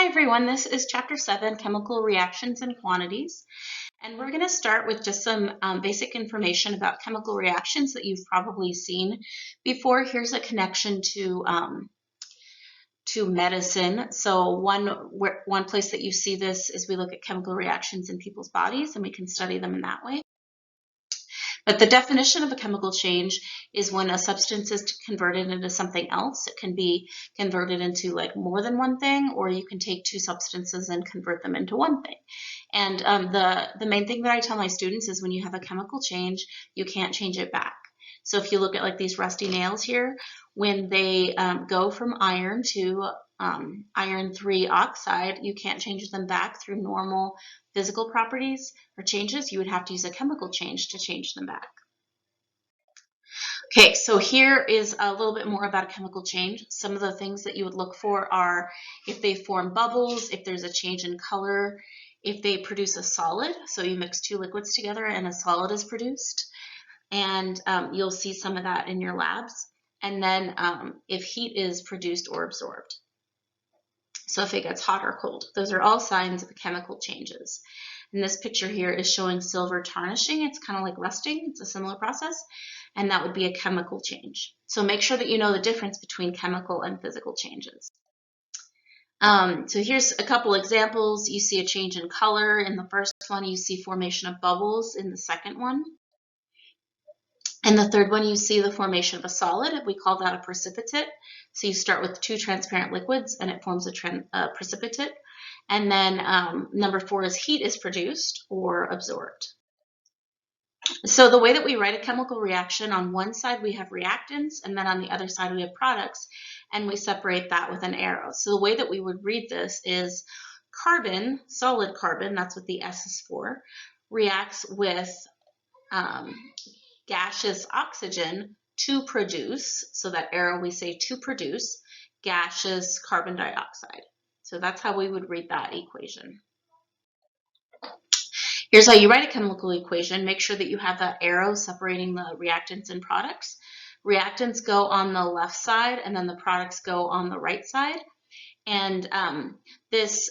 Hi everyone, this is Chapter 7, Chemical Reactions and Quantities. And we're going to start with just some basic information about chemical reactions that you've probably seen before. Here's a connection to medicine. So one place that you see this is we look at chemical reactions in people's bodies and we can study them in that way. But the definition of a chemical change is when a substance is converted into something else. It can be converted into like more than one thing, or you can take two substances and convert them into one thing. And the main thing that I tell my students is when you have a chemical change, you can't change it back. So if you look at like these rusty nails here, when they go from iron to iron 3 oxide, you can't change them back through normal physical properties or changes. You would have to use a chemical change to change them back. Okay, so here is a little bit more about a chemical change. Some of the things that you would look for are if they form bubbles, if there's a change in color, if they produce a solid, so you mix two liquids together and a solid is produced, and you'll see some of that in your labs, and then if heat is produced or absorbed. So if it gets hot or cold, those are all signs of chemical changes. And this picture here is showing silver tarnishing. It's kind of like rusting. It's a similar process, and that would be a chemical change. So make sure that you know the difference between chemical and physical changes. So here's a couple examples. You see a change in color in the first one. You see formation of bubbles in the second one. And the third one, you see the formation of a solid. We call that a precipitate. So you start with two transparent liquids and it forms a precipitate. And then number 4 is heat is produced or absorbed. So the way that we write a chemical reaction, on one side we have reactants, and then on the other side we have products, and we separate that with an arrow. So the way that we would read this is carbon, solid carbon, that's what the S is for, reacts with gaseous oxygen to produce, so that arrow we say to produce, gaseous carbon dioxide. So that's how we would read that equation. Here's how you write a chemical equation. Make sure that you have that arrow separating the reactants and products. Reactants go on the left side and then the products go on the right side. And this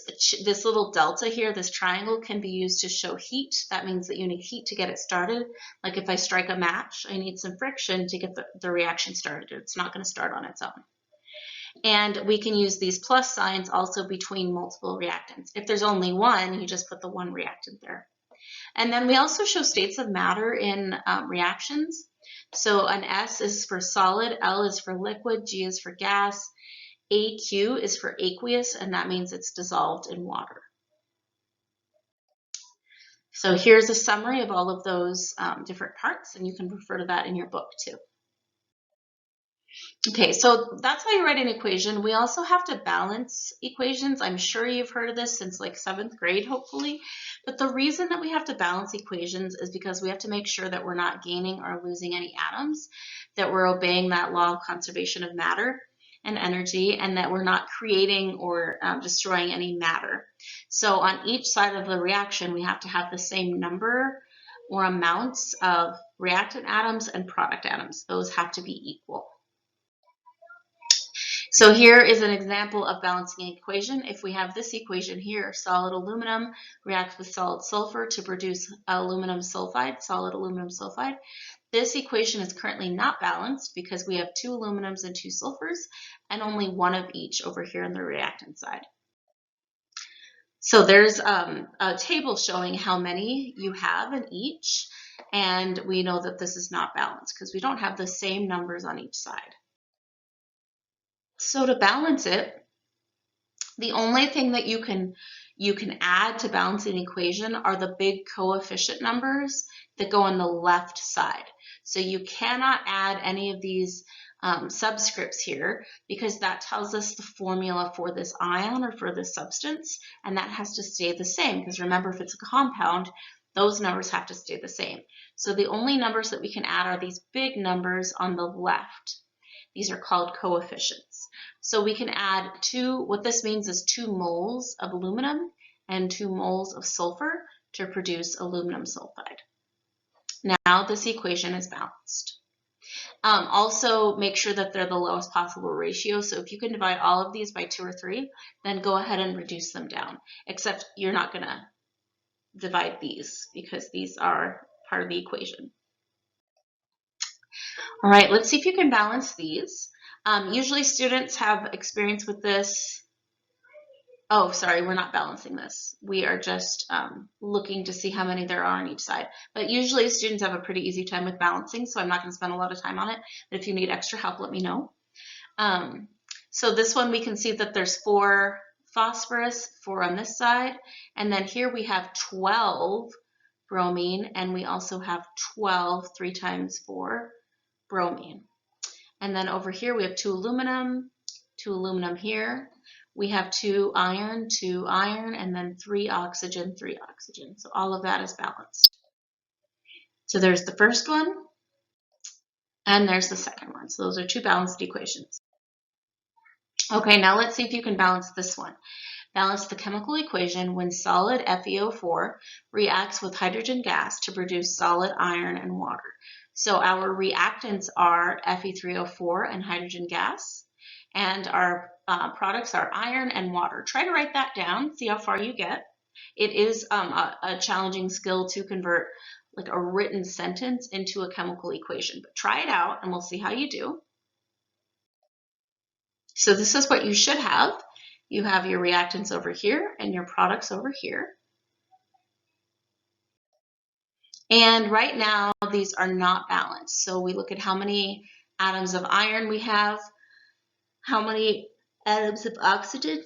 little delta here, this triangle, can be used to show heat. That means that you need heat to get it started. Like if I strike a match, I need some friction to get the reaction started. It's not going to start on its own. And we can use these plus signs also between multiple reactants. If there's only one, you just put the one reactant there. And then we also show states of matter in reactions. So an S is for solid, L is for liquid, G is for gas, AQ is for aqueous, and that means it's dissolved in water. So here's a summary of all of those different parts, and you can refer to that in your book too. Okay, so that's how you write an equation. We also have to balance equations. I'm sure you've heard of this since like 7th grade, hopefully. But the reason that we have to balance equations is because we have to make sure that we're not gaining or losing any atoms, that we're obeying that law of conservation of matter and energy, and that we're not creating or destroying any matter. So on each side of the reaction, we have to have the same number or amounts of reactant atoms and product atoms. Those have to be equal. So here is an example of balancing an equation. If we have this equation here, solid aluminum reacts with solid sulfur to produce aluminum sulfide, solid aluminum sulfide. This equation is currently not balanced because we have 2 aluminums and 2 sulfurs and only one of each over here on the reactant side. So there's a table showing how many you have in each, and we know that this is not balanced because we don't have the same numbers on each side. So to balance it, the only thing that you can add to balance an equation are the big coefficient numbers that go on the left side. So you cannot add any of these subscripts here because that tells us the formula for this ion or for this substance, and that has to stay the same because remember, if it's a compound, those numbers have to stay the same. So the only numbers that we can add are these big numbers on the left. These are called coefficients. So we can add what this means is 2 moles of aluminum and 2 moles of sulfur to produce aluminum sulfide. Now this equation is balanced. Also, make sure that they're the lowest possible ratio. So if you can divide all of these by 2 or 3, then go ahead and reduce them down. Except you're not going to divide these because these are part of the equation. All right, let's see if you can balance these. Usually students have experience with this. Oh, sorry, we're not balancing this. We are just looking to see how many there are on each side. But usually students have a pretty easy time with balancing, so I'm not going to spend a lot of time on it. But if you need extra help, let me know. So this one, we can see that there's 4 phosphorus, 4 on this side. And then here we have 12 bromine, and we also have 12, 3 times 4 bromine. And then over here we have 2 aluminum here. We have 2 iron, and then 3 oxygen, 3 oxygen. So all of that is balanced. So there's the first one, and there's the second one. So those are 2 balanced equations. Okay, now let's see if you can balance this one. Balance the chemical equation when solid FeO4 reacts with hydrogen gas to produce solid iron and water. So our reactants are Fe3O4 and hydrogen gas, and our products are iron and water. Try to write that down, see how far you get. It is a challenging skill to convert like a written sentence into a chemical equation, but try it out and we'll see how you do. So this is what you should have. You have your reactants over here and your products over here. And right now, these are not balanced. So we look at how many atoms of iron we have, how many atoms of oxygen,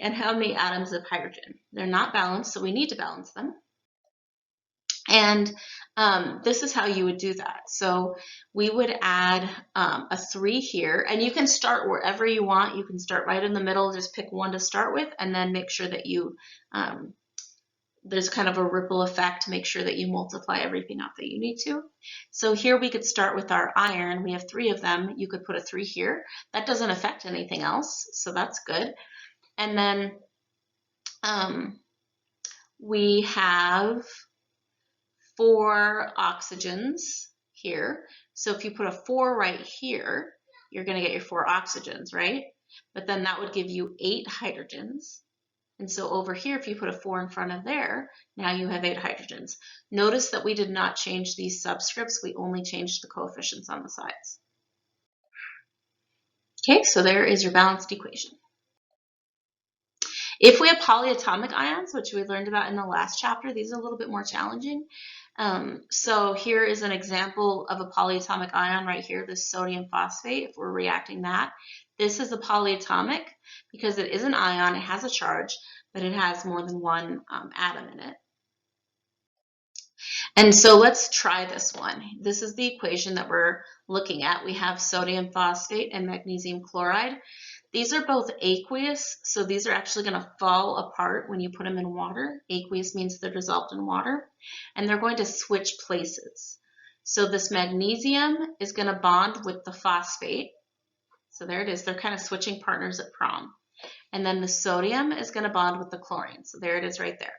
and how many atoms of hydrogen. They're not balanced, so we need to balance them. And this is how you would do that. So we would add a 3 here, and you can start wherever you want. You can start right in the middle, just pick one to start with, and then make sure that you, there's kind of a ripple effect to make sure that you multiply everything out that you need to. So here we could start with our iron. We have 3 of them. You could put a 3 here. That doesn't affect anything else, so that's good. And then we have 4 oxygens here. So if you put a 4 right here, you're going to get your 4 oxygens, right? But then that would give you 8 hydrogens. And so over here, if you put a 4 in front of there, now you have 8 hydrogens. Notice that we did not change these subscripts. We only changed the coefficients on the sides. Okay, so there is your balanced equation. If we have polyatomic ions, which we learned about in the last chapter, these are a little bit more challenging. So here is an example of a polyatomic ion right here, this sodium phosphate, if we're reacting that. This is a polyatomic because it is an ion, it has a charge, but it has more than one atom in it. And so let's try this one. This is the equation that we're looking at. We have sodium phosphate and magnesium chloride. These are both aqueous, so these are actually going to fall apart when you put them in water. Aqueous means they're dissolved in water, and they're going to switch places. So this magnesium is going to bond with the phosphate. So there it is. They're kind of switching partners at prom. And then the sodium is going to bond with the chlorine. So there it is right there.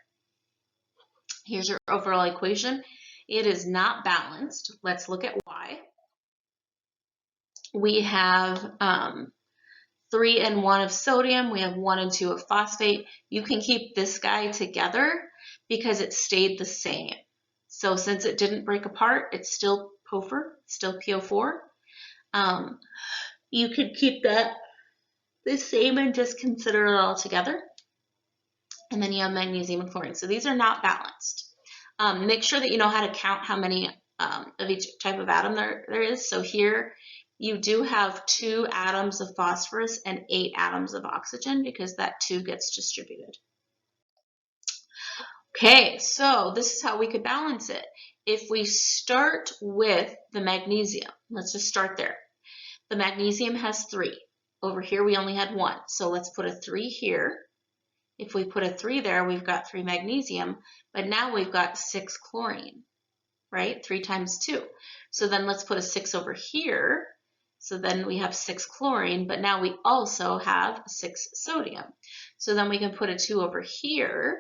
Here's your overall equation. It is not balanced. Let's look at why. We have 3 and 1 of sodium. We have 1 and 2 of phosphate. You can keep this guy together because it stayed the same. So since it didn't break apart, it's still PO4. You could keep that the same and just consider it all together. And then you have magnesium and chlorine. So these are not balanced. Make sure that you know how to count how many of each type of atom there is. So here you do have 2 atoms of phosphorus and 8 atoms of oxygen because that 2 gets distributed. Okay, so this is how we could balance it. If we start with the magnesium, let's just start there. The magnesium has 3. Over here we only had 1, so let's put a 3 here. If we put a 3 there, we've got 3 magnesium, but now we've got 6 chlorine, right? 3 times 2. So then let's put a 6 over here. So then we have 6 chlorine, but now we also have 6 sodium. So then we can put a 2 over here,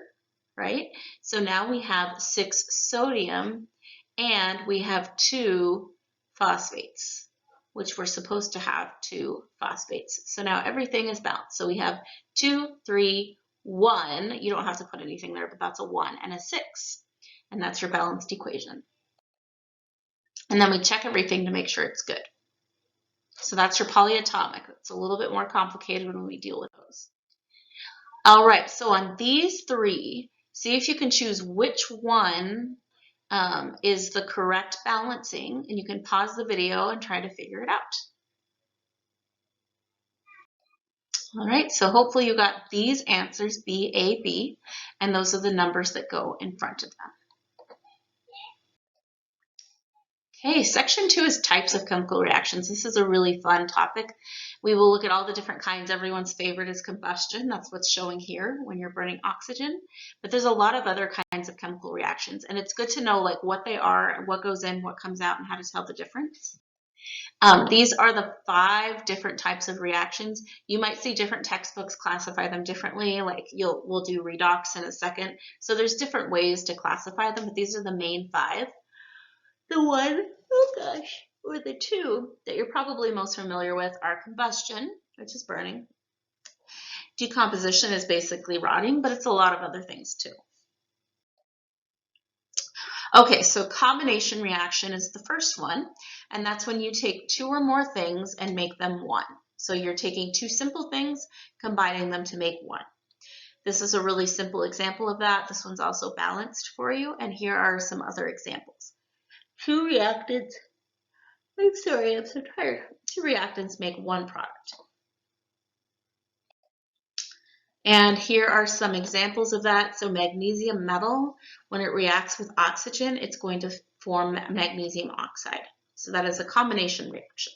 right? So now we have 6 sodium and we have 2 phosphates, which we're supposed to have 2 phosphates. So now everything is balanced. So we have 2, 3, 1. You don't have to put anything there, but that's a 1 and a 6. And that's your balanced equation. And then we check everything to make sure it's good. So that's your polyatomic. It's a little bit more complicated when we deal with those. All right, so on these 3, see if you can choose which one is the correct balancing, and you can pause the video and try to figure it out. All right, so hopefully you got these answers, B, A, B, and those are the numbers that go in front of them. Okay, section 2 is types of chemical reactions. This is a really fun topic. We will look at all the different kinds. Everyone's favorite is combustion. That's what's showing here when you're burning oxygen. But there's a lot of other kinds of chemical reactions, and it's good to know like what they are, what goes in, what comes out, and how to tell the difference. These are the 5 different types of reactions. You might see different textbooks classify them differently, like we'll do redox in a second. So there's different ways to classify them, but these are the main 5. The one, or the 2 that you're probably most familiar with are combustion, which is burning. Decomposition is basically rotting, but it's a lot of other things too. Okay, so combination reaction is the first one, and that's when you take 2 or more things and make them 1. So you're taking 2 simple things, combining them to make 1. This is a really simple example of that. This one's also balanced for you, and here are some other examples. 2 reactants, I'm sorry, I'm so tired. 2 reactants make 1 product. And here are some examples of that. So magnesium metal, when it reacts with oxygen, it's going to form magnesium oxide. So that is a combination reaction.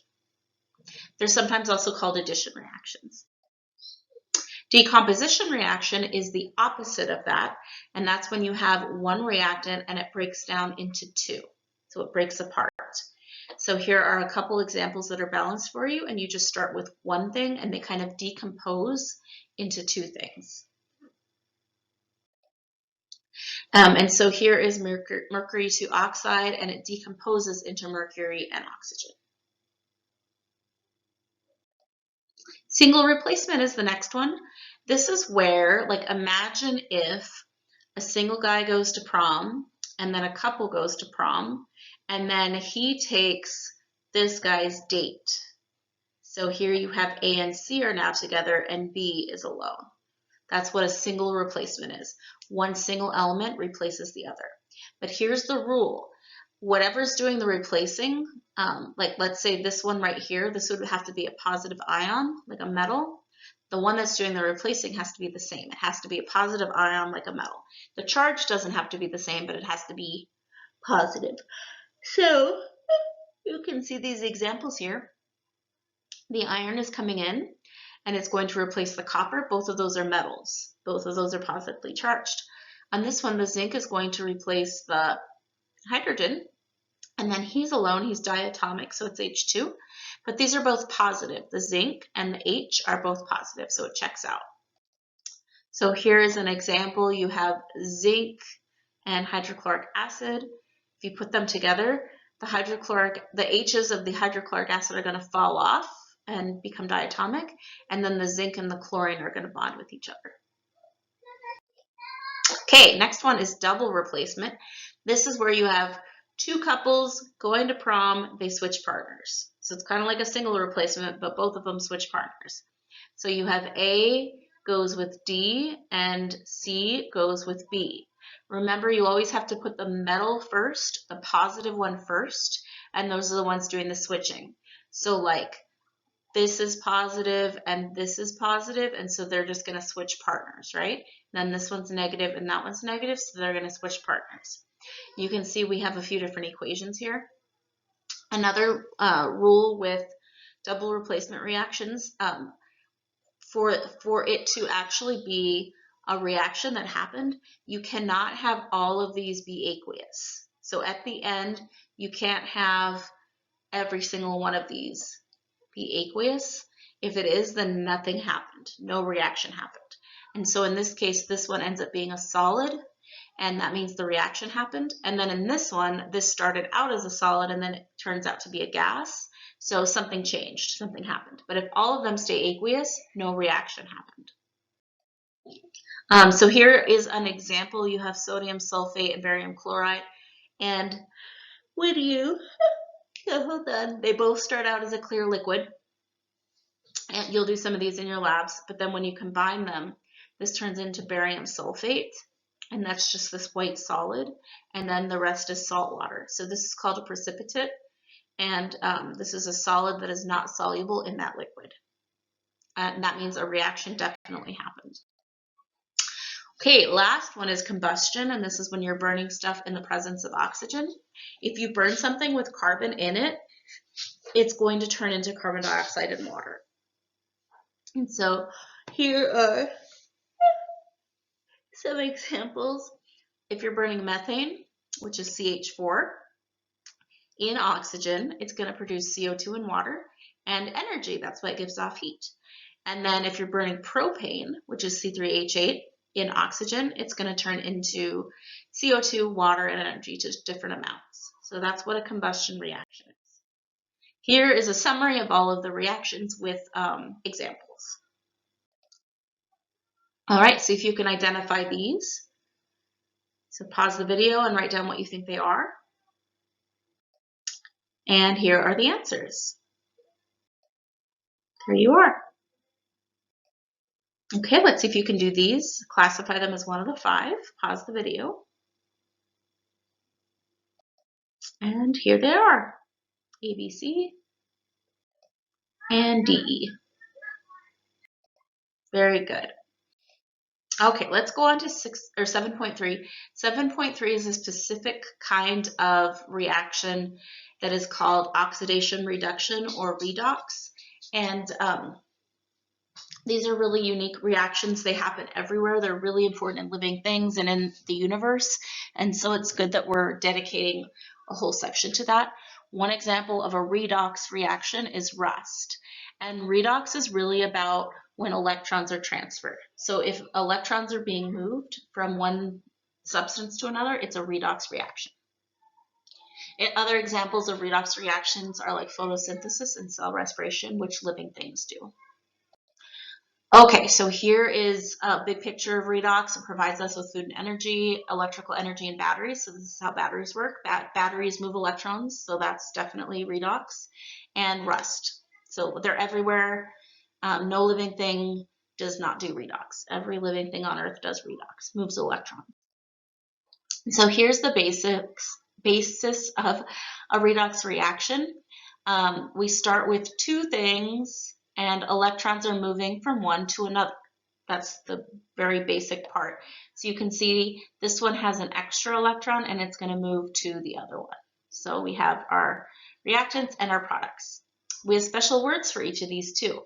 They're sometimes also called addition reactions. Decomposition reaction is the opposite of that, and that's when you have 1 reactant and it breaks down into 2. So it breaks apart. So here are a couple examples that are balanced for you, and you just start with 1 thing and they kind of decompose into 2 things. And so here is mercury to oxide, and it decomposes into mercury and oxygen. Single replacement is the next one. This is where, like, imagine if a single guy goes to prom and then a couple goes to prom, and then he takes this guy's date. So here you have A and C are now together and B is alone. That's what a single replacement is. 1 single element replaces the other. But here's the rule. Whatever's doing the replacing, like let's say this one right here, this would have to be a positive ion, like a metal. The one that's doing the replacing has to be the same. It has to be a positive ion like a metal. The charge doesn't have to be the same, but it has to be positive. So you can see these examples here. The iron is coming in and it's going to replace the copper. Both of those are metals. Both of those are positively charged. On this one, the zinc is going to replace the hydrogen, and then he's alone, he's diatomic, so it's H2, but these are both positive. The zinc and the H are both positive, so it checks out. So here is an example. You have zinc and hydrochloric acid. If you put them together, the H's of the hydrochloric acid are going to fall off and become diatomic, and then the zinc and the chlorine are going to bond with each other. Okay, next one is double replacement. This is where you have 2 couples going to prom, they switch partners. So it's kind of like a single replacement, but both of them switch partners. So you have A goes with D and C goes with B. Remember, you always have to put the metal first, the positive one first, and those are the ones doing the switching. So like this is positive and this is positive, and so they're just going to switch partners, right? Then this one's negative and that one's negative, so they're going to switch partners. You can see we have a few different equations here. Another rule with double replacement reactions, for it to actually be a reaction that happened, you cannot have all of these be aqueous. So at the end, you can't have every single one of these be aqueous. If it is, then nothing happened. No reaction happened. And so in this case, this one ends up being a solid, and that means the reaction happened. And then in this one, this started out as a solid and then it turns out to be a gas. So something changed, something happened. But if all of them stay aqueous, no reaction happened. So here is an example. You have sodium sulfate and barium chloride. And when you, hold on, they both start out as a clear liquid. And you'll do some of these in your labs. But then when you combine them, this turns into barium sulfate. And that's just this white solid. And then the rest is salt water. So this is called a precipitate. And this is a solid that is not soluble in that liquid. And that means a reaction definitely happened. Okay, last one is combustion, and this is when you're burning stuff in the presence of oxygen. If you burn something with carbon in it, it's going to turn into carbon dioxide and water. And so here are some examples. If you're burning methane, which is CH4, in oxygen, it's going to produce CO2 and water and energy. That's why it gives off heat. And then if you're burning propane, which is C3H8, in oxygen, it's going to turn into CO2, water, and energy to different amounts. So that's what a combustion reaction is. Here is a summary of all of the reactions with examples. All right, so if you can identify these, so pause the video and write down what you think they are. And here are the answers. Here you are. Okay, let's see if you can do these. Classify them as one of the 5. Pause the video. And here they are. A, B, C, and D, E. Very good. Okay, let's go on to 7.3. 7.3 is a specific kind of reaction that is called oxidation reduction or redox. And these are really unique reactions. They happen everywhere. They're really important in living things and in the universe. And so it's good that we're dedicating a whole section to that. One example of a redox reaction is rust. And redox is really about when electrons are transferred. So if electrons are being moved from one substance to another, it's a redox reaction. Other examples of redox reactions are like photosynthesis and cell respiration, which living things do. Okay, so here is a big picture of redox. It provides us with food and energy, electrical energy, and batteries. So this is how batteries work. Batteries move electrons, so that's definitely redox. And rust. So they're everywhere. No living thing does not do redox. Every living thing on Earth does redox, moves electrons. So here's the basis of a redox reaction. We start with 2 things, and electrons are moving from one to another. That's the very basic part. So you can see this one has an extra electron, and it's going to move to the other one. So we have our reactants and our products. We have special words for each of these too.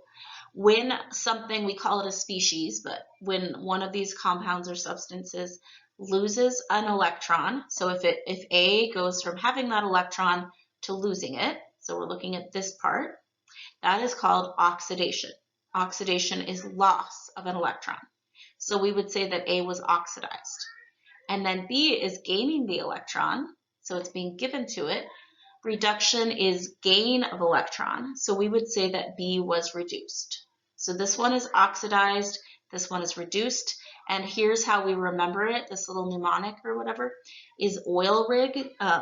When something, we call it a species, but when one of these compounds or substances loses an electron, so if A goes from having that electron to losing it, so we're looking at this part, that is called oxidation. Oxidation is loss of an electron. So we would say that A was oxidized. And then B is gaining the electron, so it's being given to it. Reduction is gain of electron, so we would say that B was reduced. So this one is oxidized, this one is reduced, and here's how we remember it. This little mnemonic or whatever is oil rig.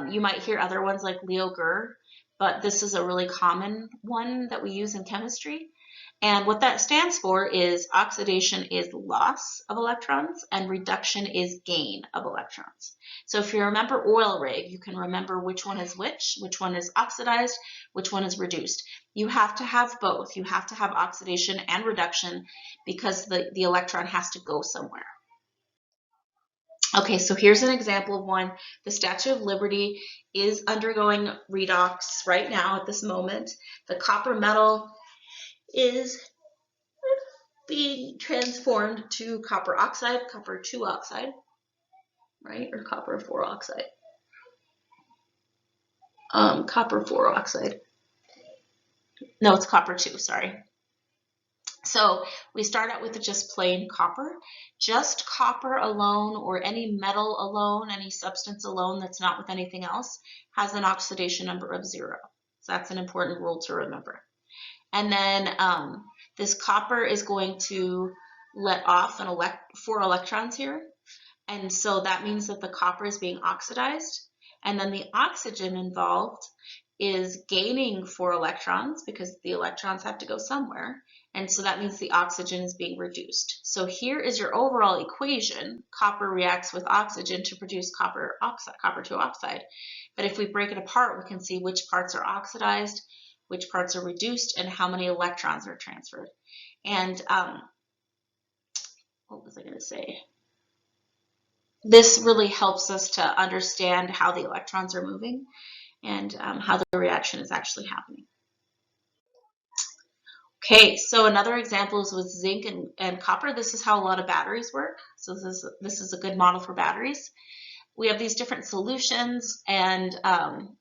You might hear other ones like Leo Gur, but this is a really common one that we use in chemistry. And what that stands for is oxidation is loss of electrons and reduction is gain of electrons. So if you remember oil rig, you can remember which one is which one is oxidized, which one is reduced. You have to have both. You have to have oxidation and reduction because the electron has to go somewhere. Okay, so here's an example of one. The Statue of Liberty is undergoing redox right now at this moment. The copper metal is being transformed to copper oxide, copper 2 oxide, right? Or copper 4 oxide. Copper 4 oxide. No, it's copper 2, sorry. So we start out with just plain copper. Just copper alone, or any metal alone, any substance alone that's not with anything else, has an oxidation number of 0. So that's an important rule to remember. And then this copper is going to let off 4 electrons here. And so that means that the copper is being oxidized. And then the oxygen involved is gaining 4 electrons because the electrons have to go somewhere. And so that means the oxygen is being reduced. So here is your overall equation. Copper reacts with oxygen to produce copper 2 oxide. But if we break it apart, we can see which parts are oxidized, which parts are reduced, and how many electrons are transferred. And what was I going to say? This really helps us to understand how the electrons are moving and how the reaction is actually happening. Okay, so another example is with zinc and copper. This is how a lot of batteries work. So this is a good model for batteries. We have these different solutions, and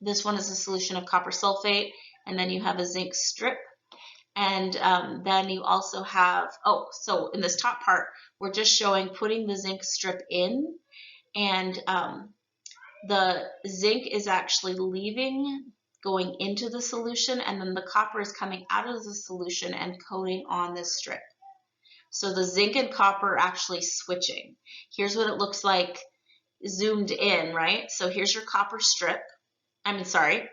this one is a solution of copper sulfate, and then you have a zinc strip. And then you also have, so in this top part, we're just showing putting the zinc strip in, and the zinc is actually leaving, going into the solution, and then the copper is coming out of the solution and coating on this strip. So the zinc and copper are actually switching. Here's what it looks like zoomed in, right? So here's your copper strip.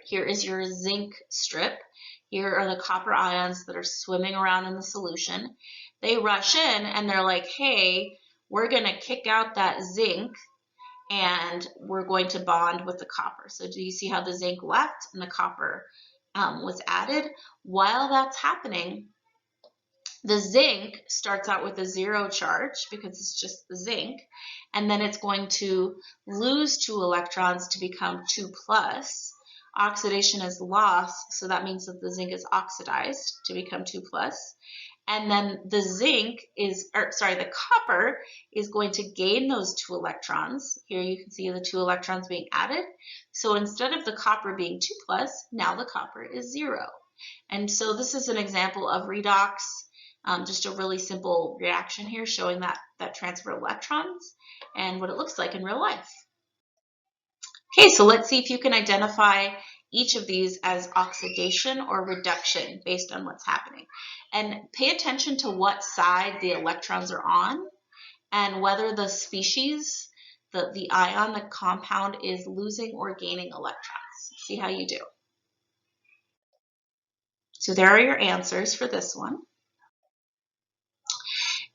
Here is your zinc strip. Here are the copper ions that are swimming around in the solution. They rush in and they're like, hey, we're going to kick out that zinc and we're going to bond with the copper. So do you see how the zinc left and the copper was added? While that's happening, the zinc starts out with a 0 charge because it's just the zinc, and then it's going to lose 2 electrons to become 2+. Oxidation is lost, so that means that the zinc is oxidized to become 2+. And then the copper is going to gain those 2 electrons. Here you can see the 2 electrons being added. So instead of the copper being 2+, now the copper is 0. And so this is an example of redox, just a really simple reaction here showing that transfer of electrons and what it looks like in real life. Okay, so let's see if you can identify each of these as oxidation or reduction based on what's happening. And pay attention to what side the electrons are on and whether the species, the ion, the compound is losing or gaining electrons. See how you do. So there are your answers for this one.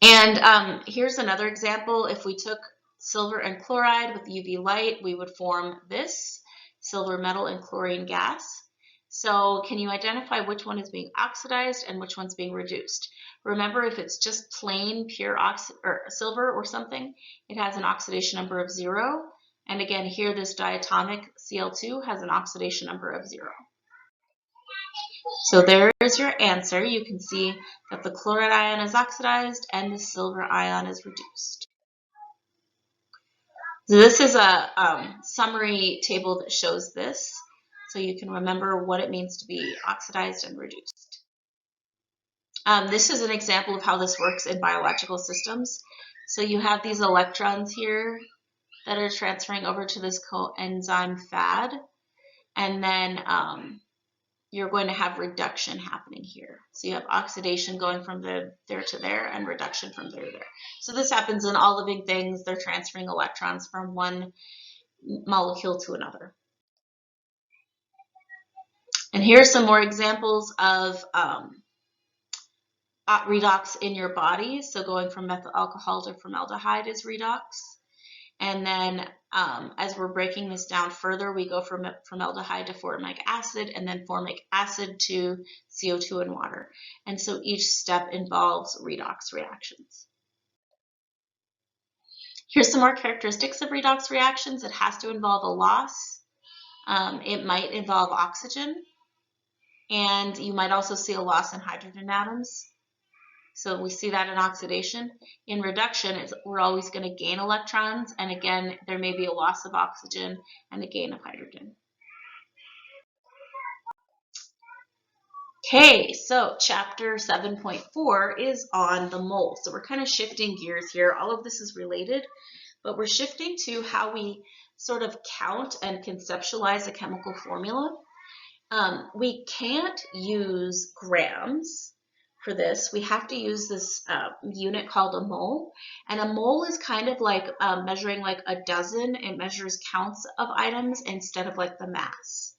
And here's another example. If we took silver and chloride with UV light, we would form this silver metal and chlorine gas. So can you identify which one is being oxidized and which one's being reduced? Remember, if it's just plain pure silver or something, it has an oxidation number of 0. And again, here this diatomic Cl2 has an oxidation number of 0. So there is your answer. You can see that the chloride ion is oxidized and the silver ion is reduced. So this is a summary table that shows this, so you can remember what it means to be oxidized and reduced. This is an example of how this works in biological systems. So you have these electrons here that are transferring over to this coenzyme FAD, and then you're going to have reduction happening here. So you have oxidation going from there to there and reduction from there to there. So this happens in all living things. They're transferring electrons from one molecule to another. And here are some more examples of redox in your body. So going from methyl alcohol to formaldehyde is redox. And then as we're breaking this down further, we go from formaldehyde to formic acid, and then formic acid to CO2 and water. And so each step involves redox reactions. Here's some more characteristics of redox reactions. It has to involve a loss. It might involve oxygen. And you might also see a loss in hydrogen atoms. So we see that in oxidation. In reduction, we're always going to gain electrons, and again, there may be a loss of oxygen and a gain of hydrogen. Okay, so chapter 7.4 is on the mole. So we're kind of shifting gears here. All of this is related, but we're shifting to how we sort of count and conceptualize a chemical formula. We can't use grams for this. We have to use this unit called a mole. And a mole is kind of like measuring like a dozen. It measures counts of items instead of like the mass.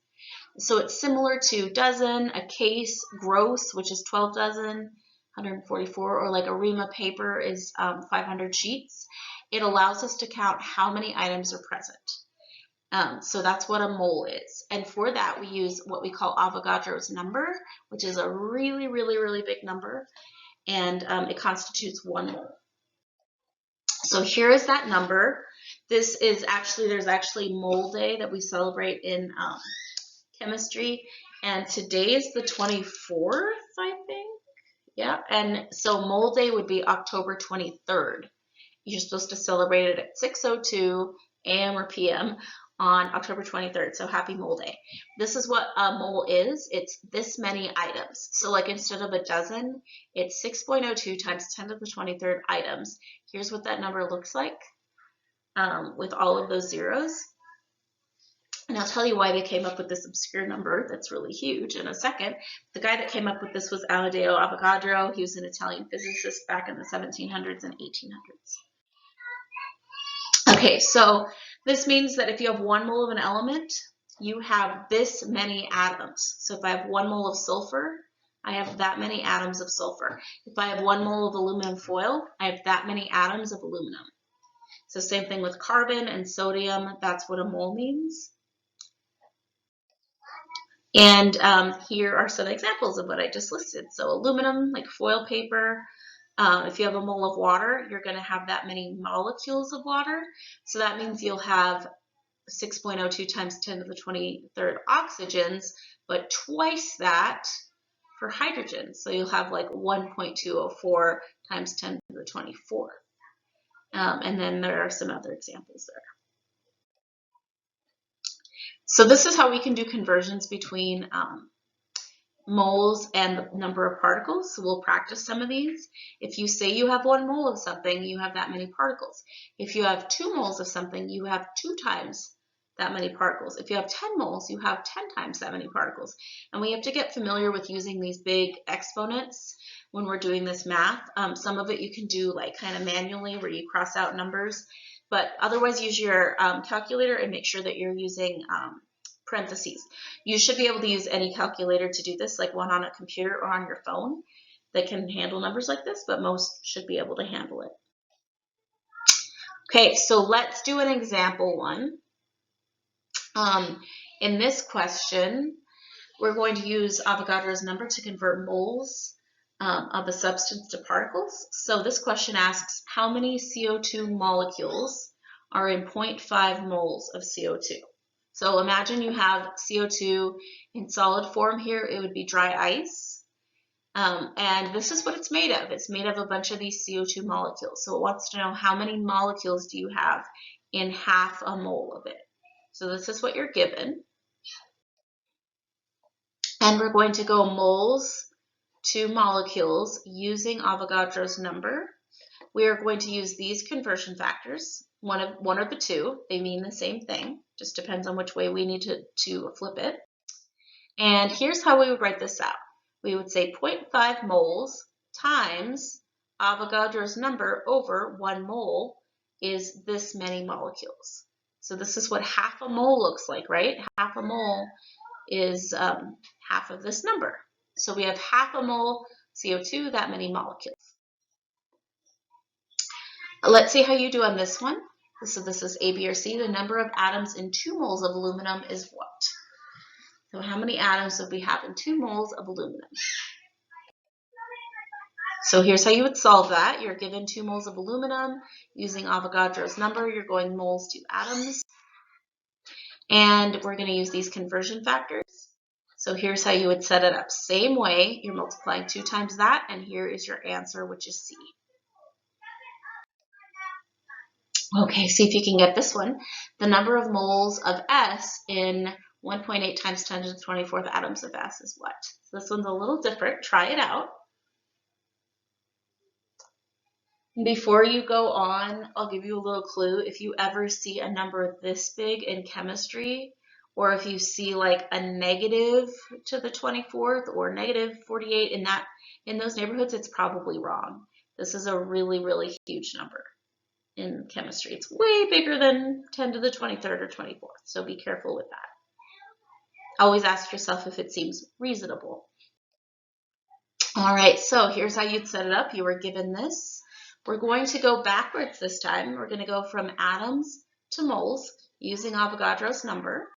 So it's similar to dozen, a case, gross, which is 12 dozen, 144, or like a ream of paper is 500 sheets. It allows us to count how many items are present. So that's what a mole is. And for that, we use what we call Avogadro's number, which is a really, really, really big number. And it constitutes 1 mole. So here is that number. This is actually, there's actually Mole Day that we celebrate in chemistry, and today is the 24th, I think. Yeah, and so Mole Day would be October 23rd. You're supposed to celebrate it at 6:02 a.m. or p.m. on October 23rd, so happy Mole Day. This is what a mole is. It's this many items. So like instead of a dozen, it's 6.02 times 10 to the 23rd items. Here's what that number looks like with all of those zeros. And I'll tell you why they came up with this obscure number that's really huge in a second. The guy that came up with this was Amedeo Avogadro. He was an Italian physicist back in the 1700s and 1800s. Okay, so this means that if you have 1 mole of an element, you have this many atoms. So if I have 1 mole of sulfur, I have that many atoms of sulfur. If I have 1 mole of aluminum foil, I have that many atoms of aluminum. So same thing with carbon and sodium. That's what a mole means. And here are some examples of what I just listed. So aluminum, like foil paper. If you have a mole of water, you're going to have that many molecules of water. So that means you'll have 6.02 times 10 to the 23rd oxygens, but twice that for hydrogen. So you'll have like 1.204 times 10 to the 24th. And then there are some other examples there. So this is how we can do conversions between moles and the number of particles. So we'll practice some of these. If you say you have 1 mole of something, you have that many particles. If you have 2 moles of something, you have 2 times that many particles. If you have 10 moles, you have 10 times that many particles. And we have to get familiar with using these big exponents when we're doing this math. Some of it you can do like kind of manually where you cross out numbers, but otherwise use your calculator and make sure that you're using parentheses. You should be able to use any calculator to do this, like one on a computer or on your phone that can handle numbers like this, but most should be able to handle it. Okay, so let's do an example one. In this question, we're going to use Avogadro's number to convert moles of a substance to particles. So this question asks, how many CO2 molecules are in 0.5 moles of CO2? So imagine you have CO2 in solid form here. It would be dry ice. And this is what it's made of. It's made of a bunch of these CO2 molecules. So it wants to know how many molecules do you have in half a mole of it. So this is what you're given. And we're going to go moles to molecules using Avogadro's number. We are going to use these conversion factors, one or the two. They mean the same thing, just depends on which way we need to flip it. And here's how we would write this out. We would say 0.5 moles times Avogadro's number over 1 mole is this many molecules. So this is what half a mole looks like, right? Half a mole is half of this number. So we have half a mole CO2, that many molecules. Let's see how you do on this one. So this is A, B, or C. The number of atoms in 2 moles of aluminum is what? So how many atoms would we have in 2 moles of aluminum? So here's how you would solve that. You're given 2 moles of aluminum. Using Avogadro's number, you're going moles to atoms. And we're going to use these conversion factors. So here's how you would set it up. Same way, you're multiplying 2 times that, and here is your answer, which is C. Okay, see if you can get this one. The number of moles of S in 1.8 times 10 to the 24th atoms of S is what? So this one's a little different. Try it out. Before you go on, I'll give you a little clue. If you ever see a number this big in chemistry, or if you see like a negative to the 24th or negative 48 in those neighborhoods, it's probably wrong. This is a really, really huge number in chemistry. It's way bigger than 10 to the 23rd or 24th, so be careful with that. Always ask yourself if it seems reasonable. All right, so here's how you'd set it up. You were given this. We're going to go backwards this time. We're going to go from atoms to moles using Avogadro's number.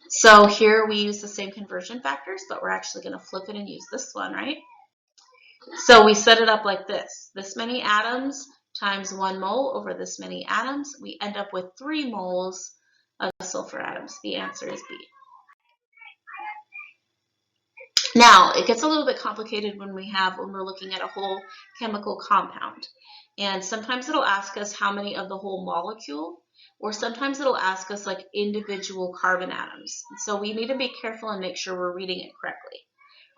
So here we use the same conversion factors, but we're actually going to flip it and use this one, right? So we set it up like this. This many atoms times 1 mole over this many atoms. We end up with 3 moles of sulfur atoms. The answer is B. Now, it gets a little bit complicated when we're looking at a whole chemical compound. And sometimes it'll ask us how many of the whole molecule, or sometimes it'll ask us like individual carbon atoms. So we need to be careful and make sure we're reading it correctly.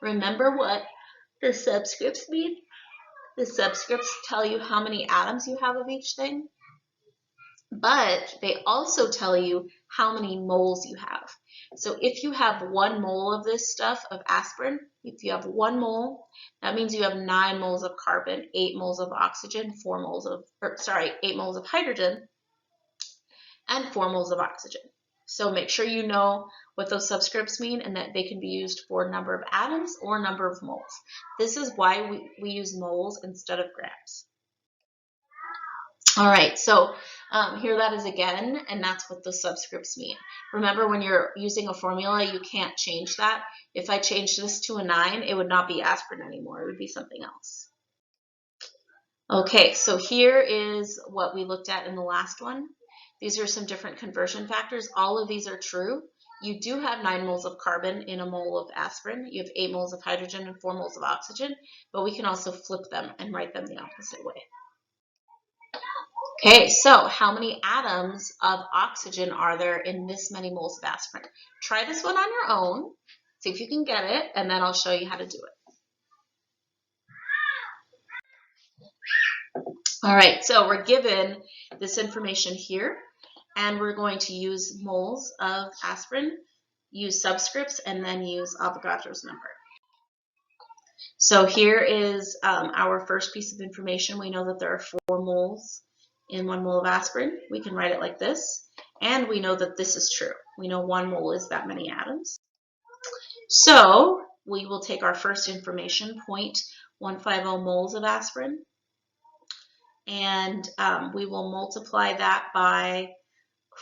Remember what the subscripts mean? The subscripts tell you how many atoms you have of each thing, but they also tell you how many moles you have. So if you have 1 mole of this stuff, of aspirin, if you have 1 mole, that means you have 9 moles of carbon, 8 moles of oxygen, 8 moles of hydrogen, and 4 moles of oxygen. So make sure you know what those subscripts mean and that they can be used for number of atoms or number of moles. This is why we use moles instead of grams. All right, so here that is again, and that's what the subscripts mean. Remember, when you're using a formula, you can't change that. If I changed this to a 9, it would not be aspirin anymore. It would be something else. Okay, so here is what we looked at in the last one. These are some different conversion factors. All of these are true. You do have 9 moles of carbon in a mole of aspirin. You have 8 moles of hydrogen and 4 moles of oxygen, but we can also flip them and write them the opposite way. Okay, so how many atoms of oxygen are there in this many moles of aspirin? Try this one on your own, see if you can get it, and then I'll show you how to do it. All right, so we're given this information here, and we're going to use moles of aspirin, use subscripts, and then use Avogadro's number. So here is our first piece of information. We know that there are 4 moles in 1 mole of aspirin. We can write it like this, and we know that this is true. We know 1 mole is that many atoms. So we will take our first information, 0.150 moles of aspirin, and we will multiply that by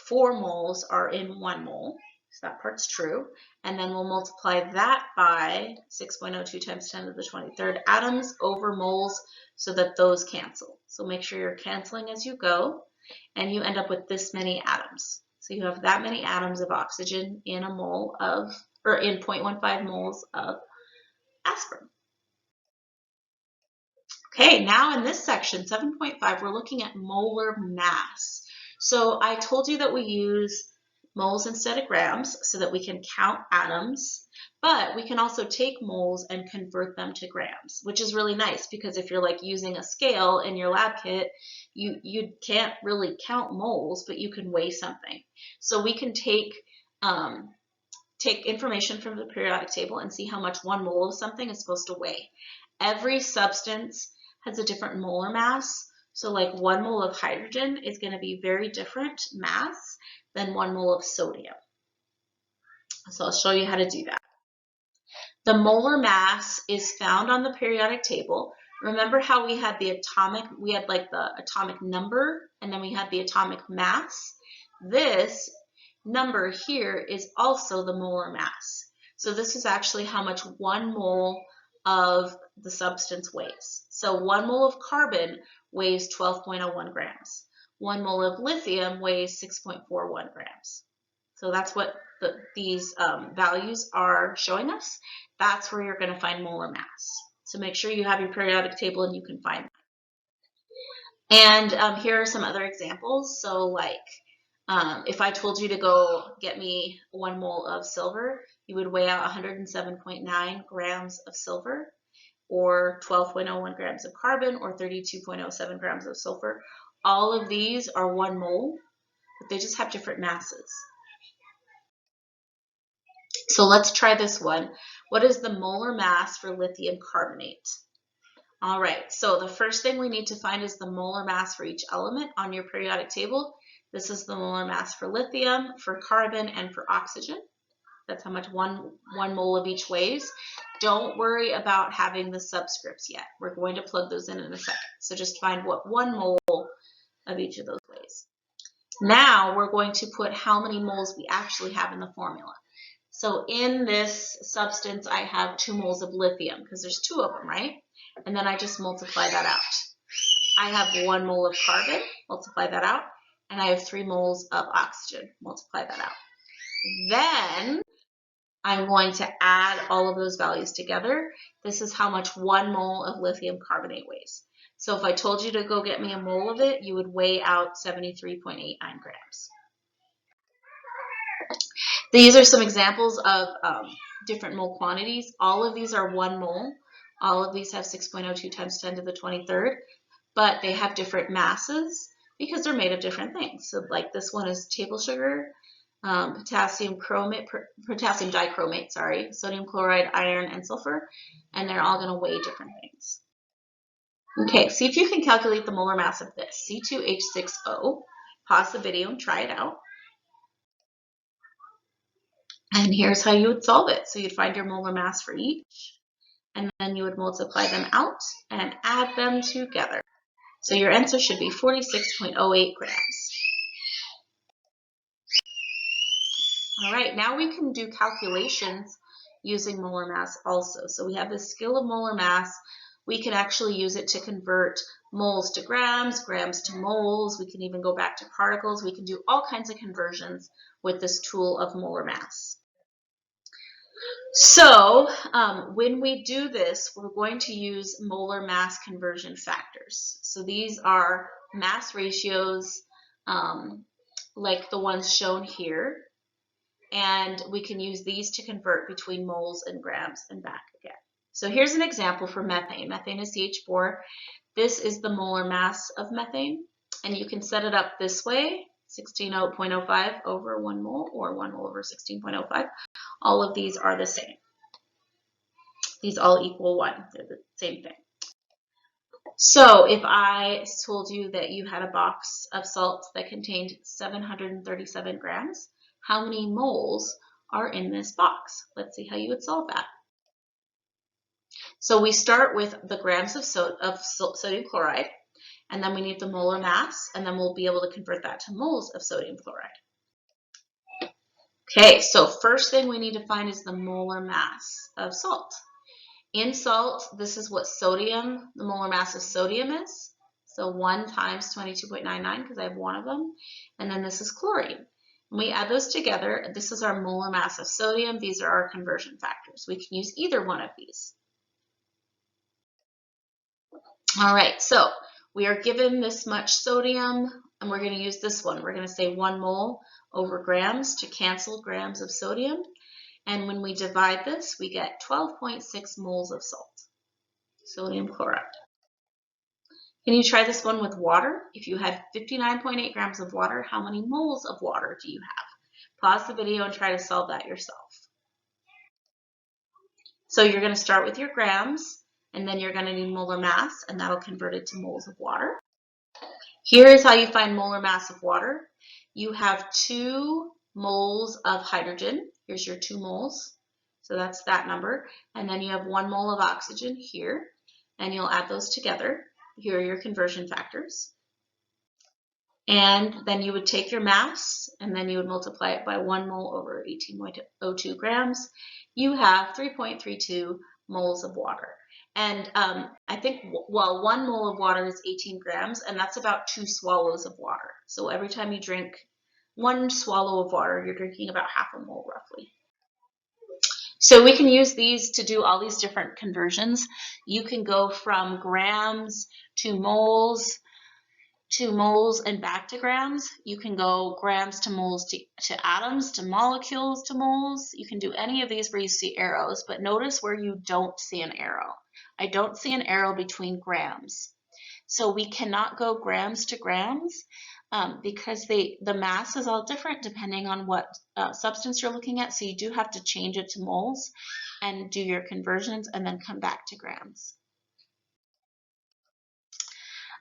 4 moles are in 1 mole. So that part's true. And then we'll multiply that by 6.02 times 10 to the 23rd atoms over moles so that those cancel. So make sure you're canceling as you go, and you end up with this many atoms. So you have that many atoms of oxygen in a mole of, or in 0.15 moles of aspirin. Okay, now in this section, 7.5, we're looking at molar mass. So I told you that we use moles instead of grams so that we can count atoms, but we can also take moles and convert them to grams, which is really nice because if you're like using a scale in your lab kit, you can't really count moles, but you can weigh something. So we can take information from the periodic table and see how much 1 mole of something is supposed to weigh. Every substance has a different molar mass. So like 1 mole of hydrogen is going to be very different mass than 1 mole of sodium. So I'll show you how to do that. The molar mass is found on the periodic table. Remember how we had the atomic number, and then we had the atomic mass? This number here is also the molar mass. So this is actually how much 1 mole of the substance weighs. So 1 mole of carbon weighs 12.01 grams. 1 mole of lithium weighs 6.41 grams. So that's what these values are showing us. That's where you're going to find molar mass. So make sure you have your periodic table and you can find that. And here are some other examples. So like If I told you to go get me 1 mole of silver, you would weigh out 107.9 grams of silver, or 12.01 grams of carbon, or 32.07 grams of sulfur. All of these are 1 mole, but they just have different masses. So let's try this one. What is the molar mass for lithium carbonate? All right, so the first thing we need to find is the molar mass for each element on your periodic table. This is the molar mass for lithium, for carbon, and for oxygen. That's how much one mole of each weighs. Don't worry about having the subscripts yet. We're going to plug those in a second. So just find what 1 mole of each of those weighs. Now we're going to put how many moles we actually have in the formula. So in this substance, I have 2 moles of lithium because there's 2 of them, right? And then I just multiply that out. I have 1 mole of carbon, multiply that out, and I have 3 moles of oxygen, multiply that out. Then I'm going to add all of those values together. This is how much 1 mole of lithium carbonate weighs. So if I told you to go get me a mole of it, you would weigh out 73.89 grams. These are some examples of different mole quantities. All of these are 1 mole. All of these have 6.02 times 10 to the 23rd, but they have different masses because they're made of different things. So like this one is table sugar, potassium dichromate, sodium chloride, iron, and sulfur, and they're all going to weigh different things. Okay, see if you can calculate the molar mass of this, C2H6O. Pause the video and try it out. And here's how you would solve it. So you'd find your molar mass for each, and then you would multiply them out and add them together. So your answer should be 46.08 grams. All right, now we can do calculations using molar mass also. So we have this scale of molar mass. We can actually use it to convert moles to grams, grams to moles. We can even go back to particles. We can do all kinds of conversions with this tool of molar mass. So when we do this, we're going to use molar mass conversion factors. So these are mass ratios like the ones shown here. And we can use these to convert between moles and grams and back again. So here's an example for methane. Methane is CH4. This is the molar mass of methane. And you can set it up this way, 16.05 over 1 mole or 1 mole over 16.05. All of these are the same. These all equal 1. They're the same thing. So if I told you that you had a box of salt that contained 737 grams, how many moles are in this box? Let's see how you would solve that. So we start with the grams of sodium chloride, and then we need the molar mass, and then we'll be able to convert that to moles of sodium chloride. Okay, so first thing we need to find is the molar mass of salt. In salt, this is what sodium, the molar mass of sodium is. So 1 times 22.99 because I have 1 of them. And then this is chlorine. When we add those together, this is our molar mass of sodium. These are our conversion factors. We can use either one of these. All right, so we are given this much sodium, and we're going to use this one. We're going to say 1 mole over grams to cancel grams of sodium. And when we divide this, we get 12.6 moles of salt, sodium chloride. Can you try this one with water? If you had 59.8 grams of water, how many moles of water do you have? Pause the video and try to solve that yourself. So you're going to start with your grams, and then you're going to need molar mass, and that'll convert it to moles of water. Here is how you find molar mass of water. You have 2 moles of hydrogen. Here's your 2 moles. So that's that number. And then you have 1 mole of oxygen here, and you'll add those together. Here are your conversion factors. And then you would take your mass, and then you would multiply it by 1 mole over 18.02 grams. You have 3.32 moles of water. And I think, well, 1 mole of water is 18 grams, and that's about 2 swallows of water. So every time you drink 1 swallow of water, you're drinking about half a mole roughly. So we can use these to do all these different conversions. You can go from grams to moles to moles and back to grams. You can go grams to moles to atoms to molecules to moles. You can do any of these where you see arrows, but notice where you don't see an arrow. I don't see an arrow between grams. So we cannot go grams to grams because the mass is all different depending on what substance you're looking at. So you do have to change it to moles and do your conversions and then come back to grams.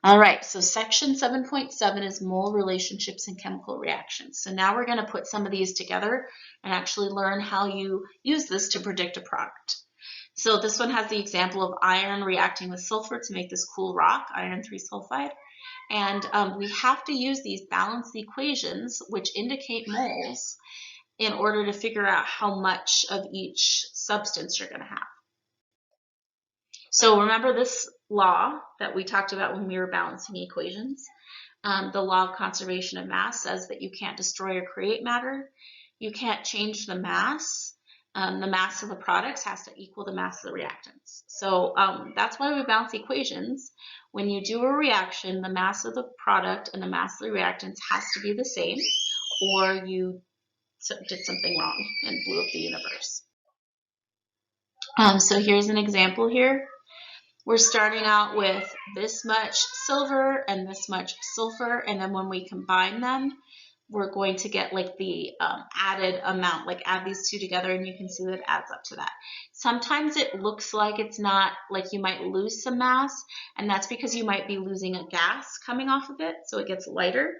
All right, so section 7.7 is mole relationships and chemical reactions. So now we're going to put some of these together and actually learn how you use this to predict a product. So this one has the example of iron reacting with sulfur to make this cool rock, iron 3 sulfide. And we have to use these balanced equations, which indicate moles, in order to figure out how much of each substance you're going to have. So remember this law that we talked about when we were balancing equations. The law of conservation of mass says that you can't destroy or create matter. You can't change the mass. The mass of the products has to equal the mass of the reactants. So that's why we balance equations. When you do a reaction, the mass of the product and the mass of the reactants has to be the same, or you did something wrong and blew up the universe. So here's an example here. We're starting out with this much silver and this much sulfur, and then when we combine them, we're going to get like the added amount, like add these two together and you can see that it adds up to that. Sometimes it looks like it's not, like you might lose some mass, and that's because you might be losing a gas coming off of it, so it gets lighter.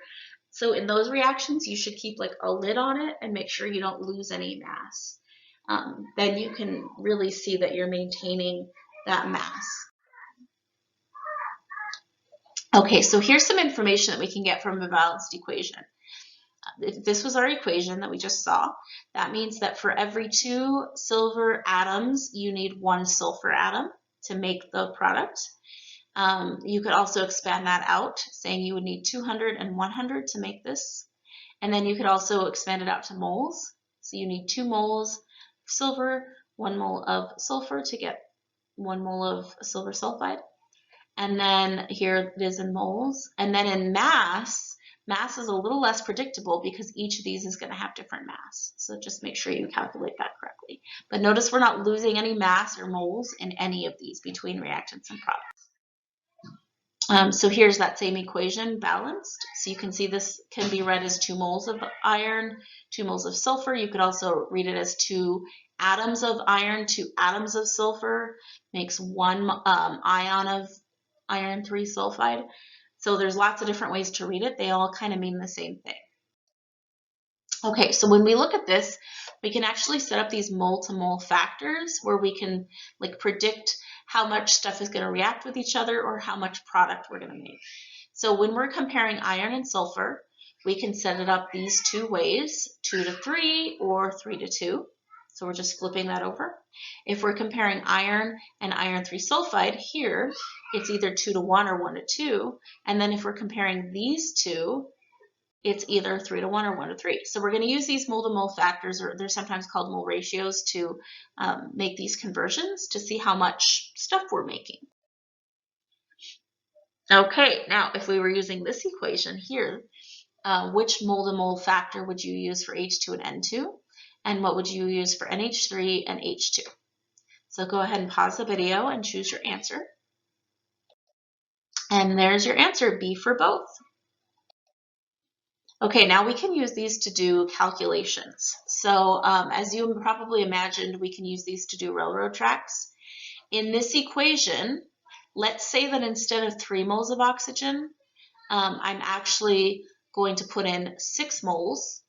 So in those reactions, you should keep like a lid on it and make sure you don't lose any mass. Then you can really see that you're maintaining that mass. Okay, so here's some information that we can get from a balanced equation. If this was our equation that we just saw, that means that for every 2 silver atoms, you need 1 sulfur atom to make the product. You could also expand that out, saying you would need 200 and 100 to make this. And then you could also expand it out to moles. So you need 2 moles of silver, 1 mole of sulfur to get 1 mole of silver sulfide. And then here it is in moles. And then in mass, mass is a little less predictable because each of these is going to have different mass. So just make sure you calculate that correctly. But notice we're not losing any mass or moles in any of these between reactants and products. So here's that same equation balanced. So you can see this can be read as 2 moles of iron, 2 moles of sulfur. You could also read it as 2 atoms of iron, 2 atoms of sulfur, makes 1 ion of iron 3 sulfide. So there's lots of different ways to read it. They all kind of mean the same thing. Okay, so when we look at this, we can actually set up these mole to mole factors where we can like predict how much stuff is going to react with each other or how much product we're going to make. So when we're comparing iron and sulfur, we can set it up these 2 ways, 2 to 3 or 3 to 2. So we're just flipping that over. If we're comparing iron and iron 3 sulfide, here it's either 2 to 1 or 1 to 2. And then if we're comparing these 2, it's either 3 to 1 or 1 to 3. So we're going to use these mole to mole factors, or they're sometimes called mole ratios, to make these conversions to see how much stuff we're making. Okay, now if we were using this equation here, which mole to mole factor would you use for H2 and N2? And what would you use for NH3 and H2? So go ahead and pause the video and choose your answer. And there's your answer, B for both. Okay, now we can use these to do calculations. So as you probably imagined, we can use these to do railroad tracks. In this equation, let's say that instead of 3 moles of oxygen, I'm actually going to put in 6 moles.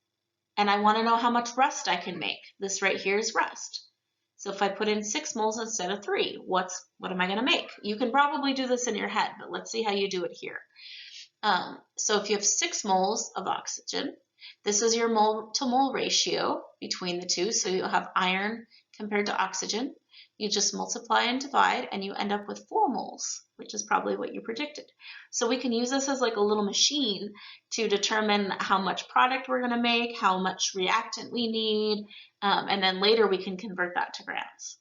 And I want to know how much rust I can make. This right here is rust. So if I put in 6 moles instead of 3, what am I going to make? You can probably do this in your head, but let's see how you do it here. So if you have 6 moles of oxygen, this is your mole to mole ratio between the two. So you'll have iron compared to oxygen. You just multiply and divide, and you end up with 4 moles, which is probably what you predicted. So we can use this as like a little machine to determine how much product we're going to make, how much reactant we need, and then later we can convert that to grams.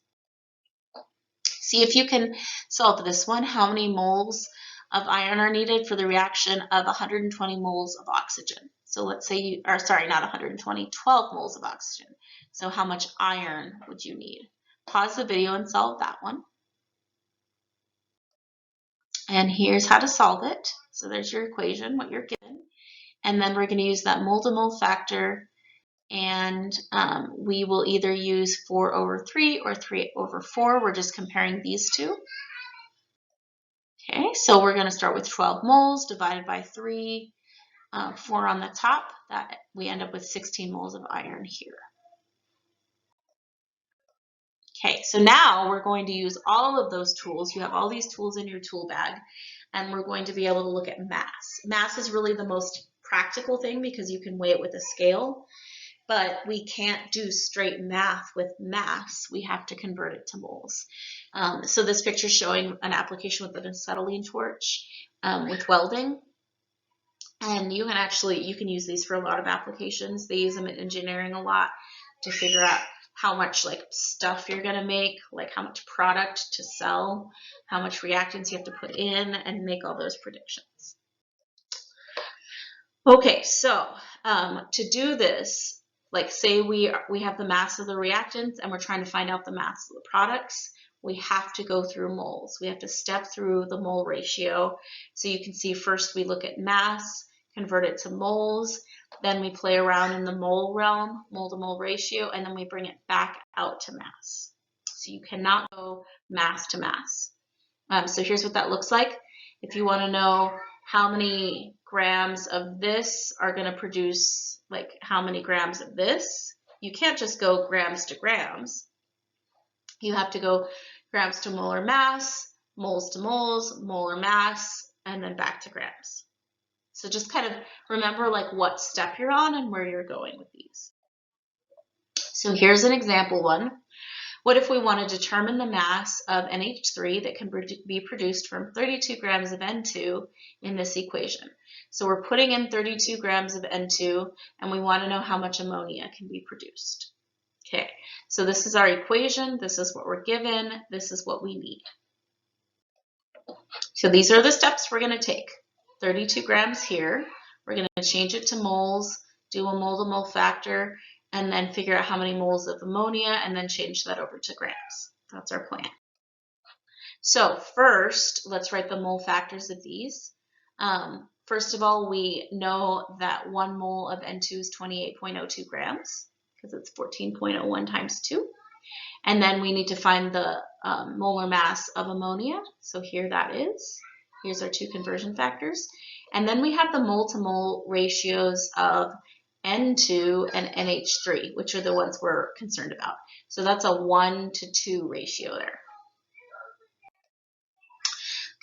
See if you can solve this one. How many moles of iron are needed for the reaction of 120 moles of oxygen. So let's say you, or sorry, not 120, 12 moles of oxygen. So how much iron would you need? Pause the video and solve that one. And here's how to solve it. So there's your equation, what you're given. And then we're going to use that mole to mole factor, and we will either use 4/3 or 3/4. We're just comparing these two. Okay, so we're going to start with 12 moles divided by 3, 4 on the top. That we end up with 16 moles of iron here. Okay, so now we're going to use all of those tools. You have all these tools in your tool bag, and we're going to be able to look at mass. Mass is really the most practical thing because you can weigh it with a scale, but we can't do straight math with mass. We have to convert it to moles. So this picture is showing an application with an acetylene torch with welding. And you can use these for a lot of applications. They use them in engineering a lot to figure out how much like stuff you're going to make, like how much product to sell, how much reactants you have to put in, and make all those predictions. Okay, so to do this, like say we have the mass of the reactants and we're trying to find out the mass of the products, we have to go through moles. We have to step through the mole ratio. So you can see first we look at mass, convert it to moles, then we play around in the mole realm, mole to mole ratio, and then we bring it back out to mass. So you cannot go mass to mass. So here's what that looks like. If you want to know how many grams of this are going to produce, like how many grams of this, you can't just go grams to grams. You have to go grams to molar mass, moles to moles, molar mass, and then back to grams. So just kind of remember like what step you're on and where you're going with these. So here's an example one. What if we want to determine the mass of NH3 that can be produced from 32 grams of N2 in this equation? So we're putting in 32 grams of N2 and we want to know how much ammonia can be produced. Okay, so this is our equation, this is what we're given, this is what we need. So these are the steps we're going to take. 32 grams here, we're going to change it to moles, do a mole to mole factor, and then figure out how many moles of ammonia, and then change that over to grams. That's our plan. So first, let's write the mole factors of these. First of all, we know that 1 mole of N2 is 28.02 grams, because it's 14.01 times 2. And then we need to find the molar mass of ammonia. So here that is. Here's our 2 conversion factors. And then we have the mole-to-mole ratios of N2 and NH3, which are the ones we're concerned about. So that's a 1:2 ratio there.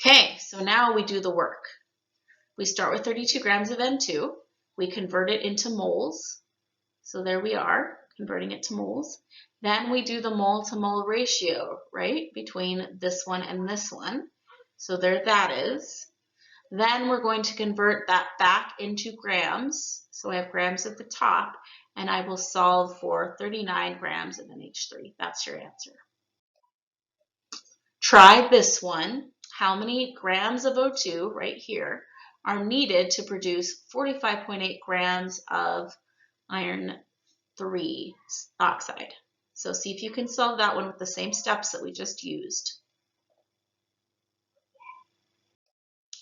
Okay, so now we do the work. We start with 32 grams of N2. We convert it into moles. So there we are, converting it to moles. Then we do the mole-to-mole ratio, right, between this one and this one. So there that is. Then we're going to convert that back into grams. So I have grams at the top, and I will solve for 39 grams of NH3. That's your answer. Try this one. How many grams of O2, right here, are needed to produce 45.8 grams of iron 3 oxide? So see if you can solve that one with the same steps that we just used.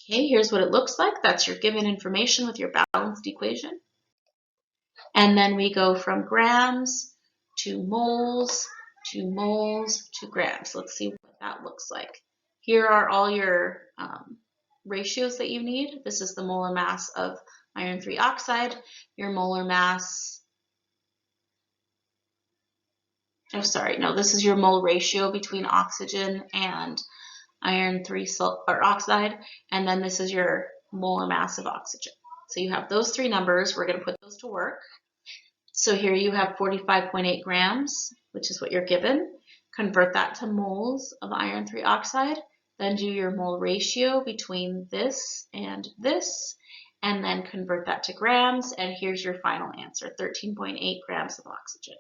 Okay, here's what it looks like. That's your given information with your balanced equation. And then we go from grams to moles to moles to grams. Let's see what that looks like. Here are all your ratios that you need. This is the molar mass of iron 3 oxide, your molar mass, this is your mole ratio between oxygen and iron 3 oxide, and then this is your molar mass of oxygen. So you have those 3 numbers. We're going to put those to work. So here you have 45.8 grams, which is what you're given. Convert that to moles of iron 3 oxide. Then do your mole ratio between this, and then convert that to grams, and here's your final answer, 13.8 grams of oxygen.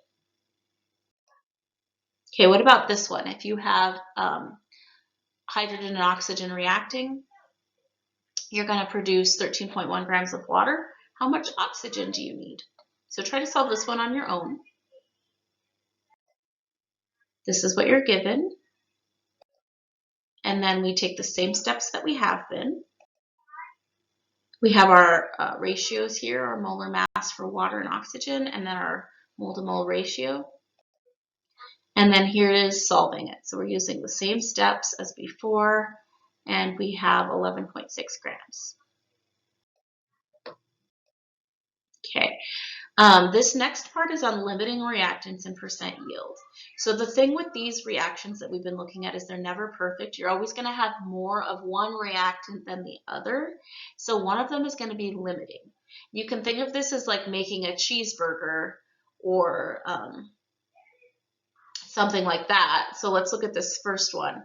Okay, what about this one? If you have hydrogen and oxygen reacting, you're going to produce 13.1 grams of water. How much oxygen do you need? So try to solve this one on your own. This is what you're given. And then we take the same steps that we have been. We have our ratios here, our molar mass for water and oxygen, and then our mole to mole ratio. And then here is solving it. So we're using the same steps as before, and we have 11.6 grams. Okay. This next part is on limiting reactants and percent yield. So the thing with these reactions that we've been looking at is they're never perfect. You're always going to have more of one reactant than the other. So one of them is going to be limiting. You can think of this as like making a cheeseburger or something like that. So let's look at this first one.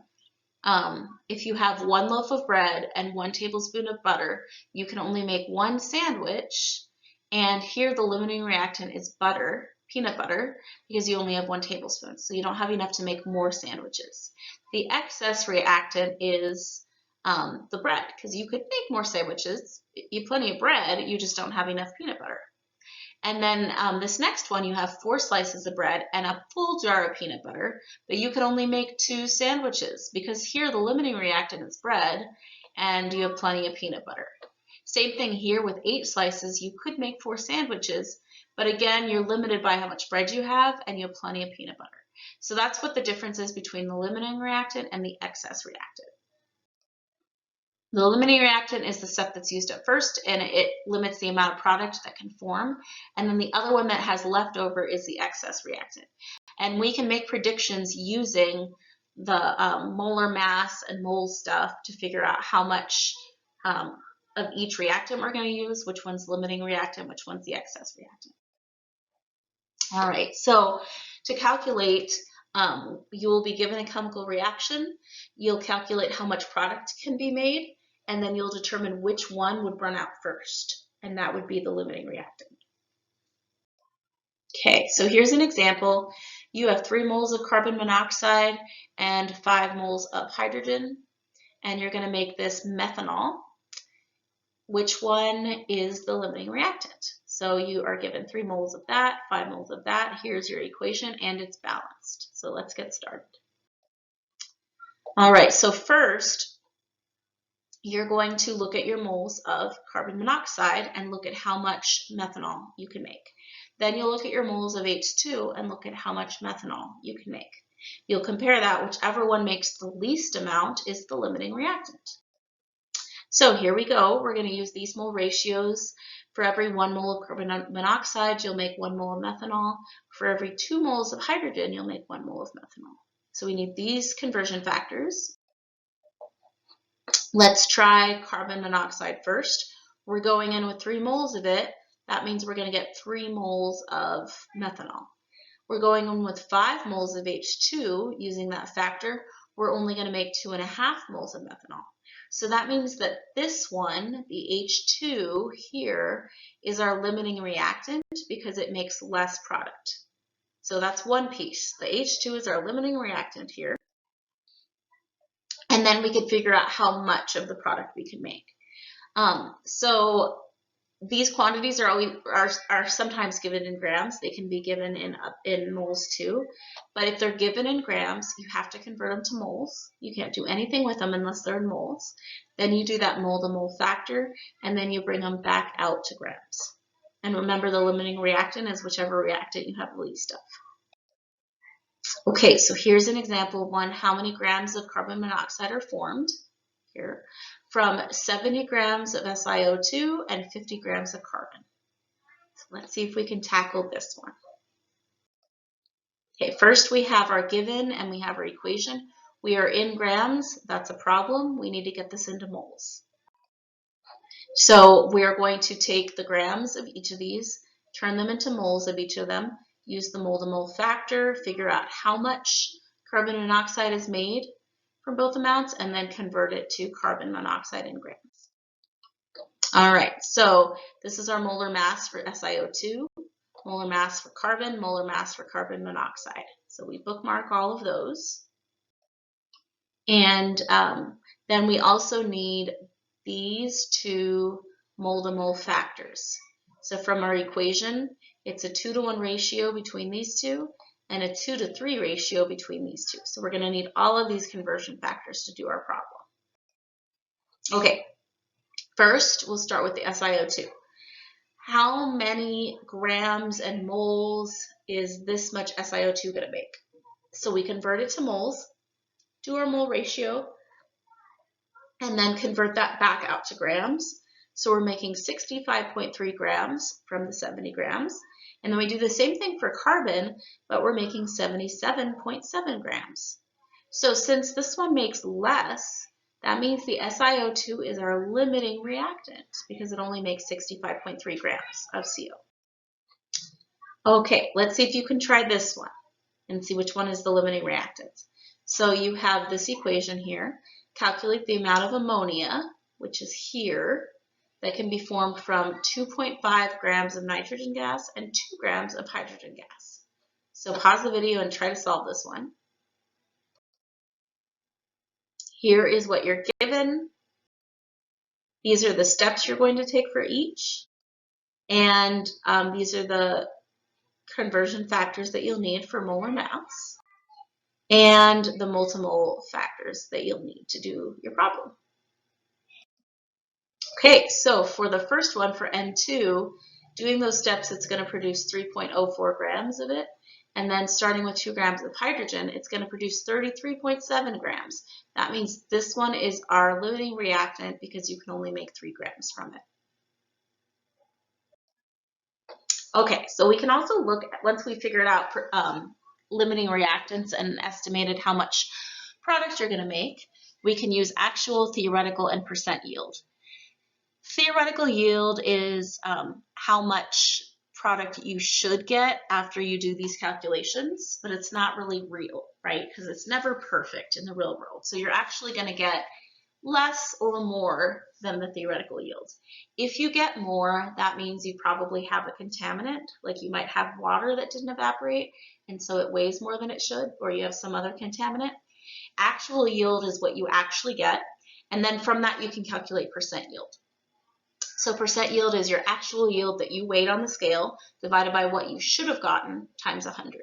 If you have 1 loaf of bread and 1 tablespoon of butter, you can only make 1 sandwich. And here the limiting reactant is butter, peanut butter, because you only have 1 tablespoon. So you don't have enough to make more sandwiches. The excess reactant is the bread, because you could make more sandwiches. You have plenty of bread, you just don't have enough peanut butter. And then this next one, you have 4 slices of bread and a full jar of peanut butter, but you can only make 2 sandwiches because here the limiting reactant is bread and you have plenty of peanut butter. Same thing here with 8 slices, you could make 4 sandwiches, but again, you're limited by how much bread you have and you have plenty of peanut butter. So that's what the difference is between the limiting reactant and the excess reactant. The limiting reactant is the stuff that's used at first, and it limits the amount of product that can form. And then the other one that has leftover is the excess reactant. And we can make predictions using the molar mass and mole stuff to figure out how much of each reactant we're going to use, which one's limiting reactant, which one's the excess reactant. All right, so to calculate, you will be given a chemical reaction. You'll calculate how much product can be made, and then you'll determine which one would run out first, and that would be the limiting reactant. Okay, so here's an example. You have 3 moles of carbon monoxide and 5 moles of hydrogen, and you're going to make this methanol. Which one is the limiting reactant? So you are given 3 moles of that, 5 moles of that. Here's your equation, and it's balanced. So let's get started. All right, so first, you're going to look at your moles of carbon monoxide and look at how much methanol you can make. Then you'll look at your moles of H2 and look at how much methanol you can make. You'll compare that. Whichever one makes the least amount is the limiting reactant. So here we go. We're going to use these mole ratios. For every 1 mole of carbon monoxide, you'll make 1 mole of methanol. For every 2 moles of hydrogen, you'll make 1 mole of methanol. So we need these conversion factors. Let's try carbon monoxide first. We're going in with 3 moles of it. That means we're going to get 3 moles of methanol. We're going in with 5 moles of H2 using that factor. We're only going to make 2.5 moles of methanol. So that means that this one, the H2 here, is our limiting reactant because it makes less product. So that's one piece. The H2 is our limiting reactant here. And then we could figure out how much of the product we can make. So these quantities are sometimes given in grams. They can be given in moles too. But if they're given in grams, you have to convert them to moles. You can't do anything with them unless they're in moles. Then you do that mole to mole factor, and then you bring them back out to grams. And remember, the limiting reactant is whichever reactant you have the least of. Okay, so here's an example of one. How many grams of carbon monoxide are formed? Here, from 70 grams of SiO2 and 50 grams of carbon. So let's see if we can tackle this one. Okay, first we have our given and we have our equation. We are in grams, that's a problem. We need to get this into moles. So we are going to take the grams of each of these, turn them into moles of each of them, use the mole to mole factor, figure out how much carbon monoxide is made from both amounts, and then convert it to carbon monoxide in grams. All right, so this is our molar mass for SiO2, molar mass for carbon, molar mass for carbon monoxide. So we bookmark all of those. And then we also need these two mole-to-mole factors. So from our equation, it's a 2-to-1 ratio between these two and a 2-to-3 ratio between these two. So we're going to need all of these conversion factors to do our problem. Okay, first we'll start with the SiO2. How many grams and moles is this much SiO2 going to make? So we convert it to moles, do our mole ratio, and then convert that back out to grams. So we're making 65.3 grams from the 70 grams. And then we do the same thing for carbon, but we're making 77.7 grams. So since this one makes less, that means the SiO2 is our limiting reactant because it only makes 65.3 grams of CO. Okay, let's see if you can try this one and see which one is the limiting reactant. So you have this equation here. Calculate the amount of ammonia, which is here, that can be formed from 2.5 grams of nitrogen gas and 2 grams of hydrogen gas. So pause the video and try to solve this one. Here is what you're given. These are the steps you're going to take for each. And these are the conversion factors that you'll need for molar mass and the mole-to-mole factors that you'll need to do your problem. Okay, so for the first one, for N2, doing those steps, it's going to produce 3.04 grams of it. And then starting with 2 grams of hydrogen, it's going to produce 33.7 grams. That means this one is our limiting reactant because you can only make 3 grams from it. Okay, so we can also look at, once we figured out limiting reactants and estimated how much product you're going to make, we can use actual, theoretical, and percent yield. Theoretical yield is how much product you should get after you do these calculations, but it's not really real, right? Because it's never perfect in the real world. So you're actually going to get less or more than the theoretical yield. If you get more, that means you probably have a contaminant, like you might have water that didn't evaporate, and so it weighs more than it should, or you have some other contaminant. Actual yield is what you actually get, and then from that you can calculate percent yield. So percent yield is your actual yield that you weighed on the scale divided by what you should have gotten times 100.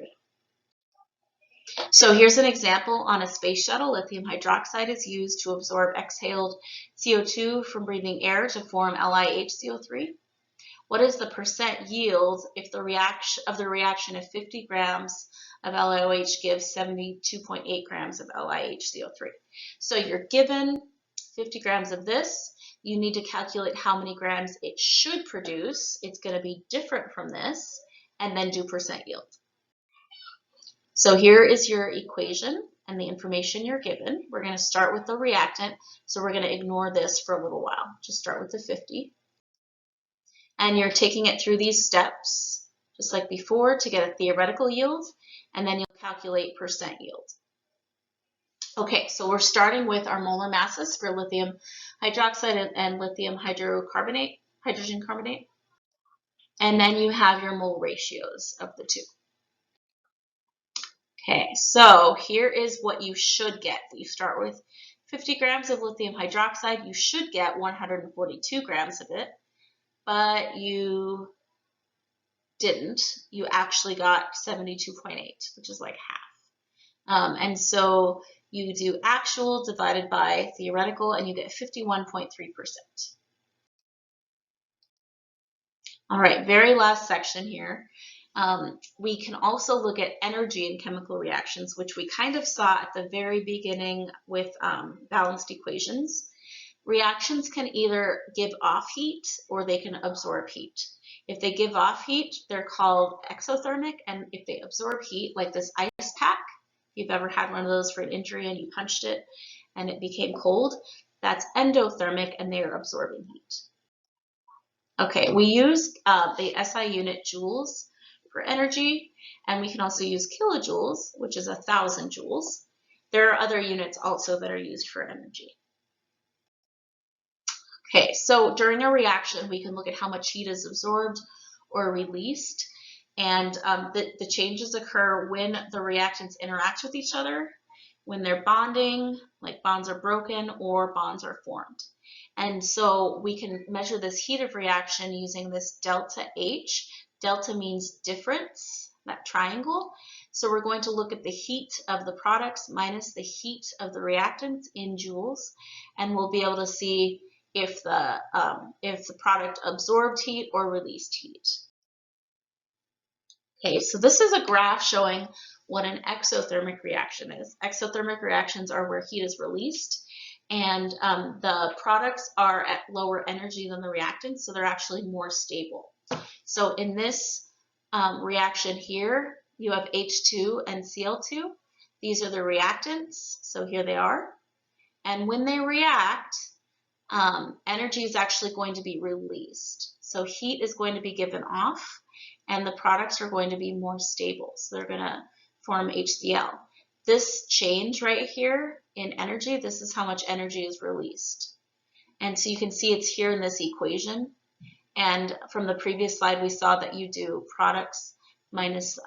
So here's an example on a space shuttle. Lithium hydroxide is used to absorb exhaled CO2 from breathing air to form LiHCO3. What is the percent yield if the reaction of 50 grams of LiOH gives 72.8 grams of LiHCO3? So you're given 50 grams of this. You need to calculate how many grams it should produce. It's going to be different from this, and then do percent yield. So here is your equation and the information you're given. We're going to start with the reactant, so we're going to ignore this for a little while. Just start with the 50. And you're taking it through these steps, just like before, to get a theoretical yield, and then you'll calculate percent yield. Okay, so we're starting with our molar masses for lithium hydroxide and lithium hydrogen carbonate. And then you have your mole ratios of the two. Okay, so here is what you should get. You start with 50 grams of lithium hydroxide. You should get 142 grams of it, but you didn't. You actually got 72.8, which is like half. And so you do actual divided by theoretical, and you get 51.3%. All right, very last section here. We can also look at energy in chemical reactions, which we kind of saw at the very beginning with balanced equations. Reactions can either give off heat or they can absorb heat. If they give off heat, they're called exothermic, and if they absorb heat, like this ice pack, if you've ever had one of those for an injury and you punched it and it became cold, that's endothermic, and they are absorbing heat. Okay, we use the SI unit joules for energy, and we can also use kilojoules, which is 1,000 joules. There are other units also that are used for energy. Okay, so during a reaction, we can look at how much heat is absorbed or released, and the changes occur when the reactants interact with each other. when they're bonding, like bonds are broken or bonds are formed. And so we can measure this heat of reaction using this delta H. Delta means difference, that triangle. So we're going to look at the heat of the products minus the heat of the reactants in joules, and we'll be able to see if the product absorbed heat or released heat. Okay, so this is a graph showing what an exothermic reaction is. Exothermic reactions are where heat is released, and the products are at lower energy than the reactants, so they're actually more stable. So in this reaction here, you have H2 and Cl2. These are the reactants, so here they are. And when they react, energy is actually going to be released. So heat is going to be given off, and the products are going to be more stable. So they're going to form HCl. This change right here in energy, this is how much energy is released. And so you can see it's here in this equation. And from the previous slide, we saw that you do products minus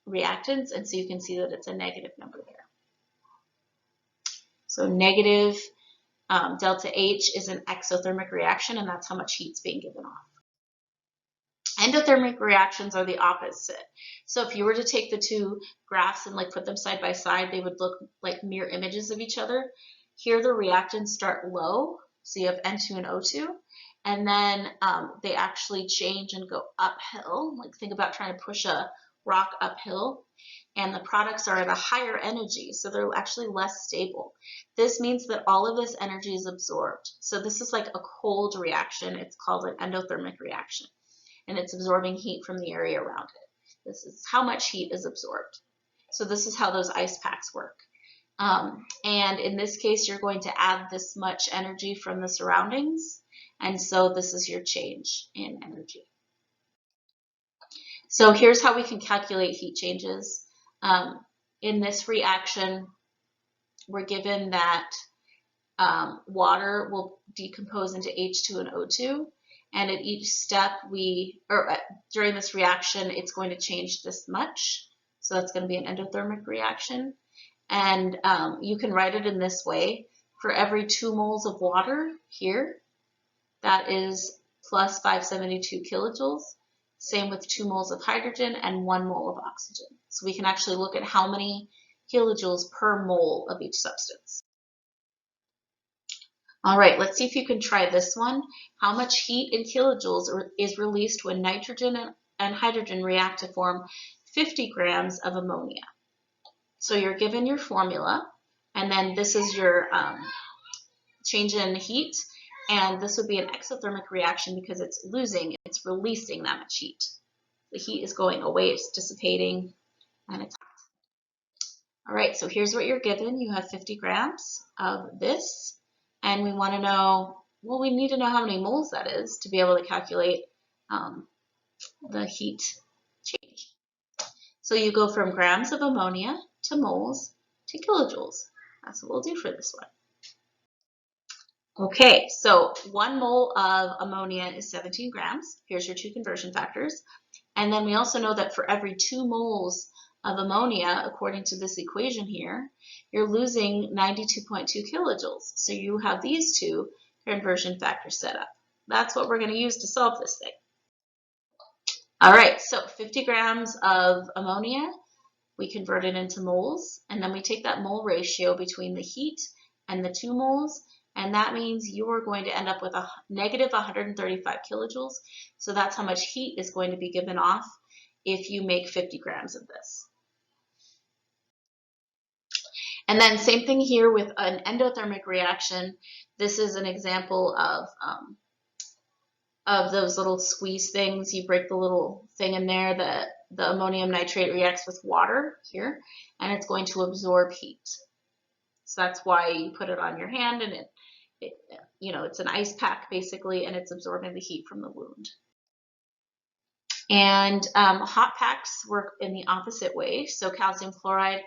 reactants, and so you can see that it's a negative number there. So negative delta H is an exothermic reaction, and that's how much heat's being given off. Endothermic reactions are the opposite. So if you were to take the two graphs and like put them side by side, they would look like mirror images of each other. Here the reactants start low, so you have N2 and O2, and then they actually change and go uphill. Like think about trying to push a rock uphill, and the products are at a higher energy, so they're actually less stable. This means that all of this energy is absorbed. So this is like a cold reaction. It's called an endothermic reaction, and it's absorbing heat from the area around it. This is how much heat is absorbed. So this is how those ice packs work. And in this case, you're going to add this much energy from the surroundings, and so this is your change in energy. So here's how we can calculate heat changes. In this reaction, we're given that water will decompose into H2 and O2, and at each step during this reaction, it's going to change this much. So that's going to be an endothermic reaction. And you can write it in this way. For every 2 moles of water here, that is plus 572 kilojoules. Same with 2 moles of hydrogen and 1 mole of oxygen. So we can actually look at how many kilojoules per mole of each substance. All right, let's see if you can try this one. How much heat in kilojoules is released when nitrogen and hydrogen react to form 50 grams of ammonia? So you're given your formula, and then this is your change in heat, and this would be an exothermic reaction because it's releasing that much heat. The heat is going away, it's dissipating, and it's hot. All right, so here's what you're given. You have 50 grams of this, and we want to know, well, we need to know how many moles that is to be able to calculate the heat change. So you go from grams of ammonia to moles to kilojoules. That's what we'll do for this one. Okay, so 1 mole of ammonia is 17 grams. Here's your 2 conversion factors. And then we also know that for every 2 moles of ammonia, according to this equation here, you're losing 92.2 kilojoules. So you have these 2 conversion factors set up. That's what we're going to use to solve this thing. All right, so 50 grams of ammonia, we convert it into moles, and then we take that mole ratio between the heat and the 2 moles, and that means you are going to end up with a negative 135 kilojoules. So that's how much heat is going to be given off if you make 50 grams of this. And then same thing here with an endothermic reaction. This is an example of those little squeeze things. You break the little thing in there, the ammonium nitrate reacts with water here, and it's going to absorb heat. So that's why you put it on your hand, and it's an ice pack basically, and it's absorbing the heat from the wound. And hot packs work in the opposite way. So calcium chloride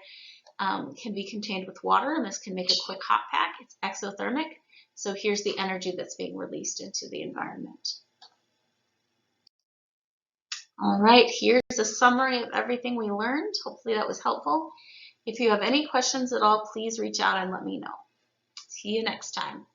can be contained with water, and this can make a quick hot pack. It's exothermic. So here's the energy that's being released into the environment. All right, here's a summary of everything we learned. Hopefully that was helpful. If you have any questions at all, please reach out and let me know. See you next time.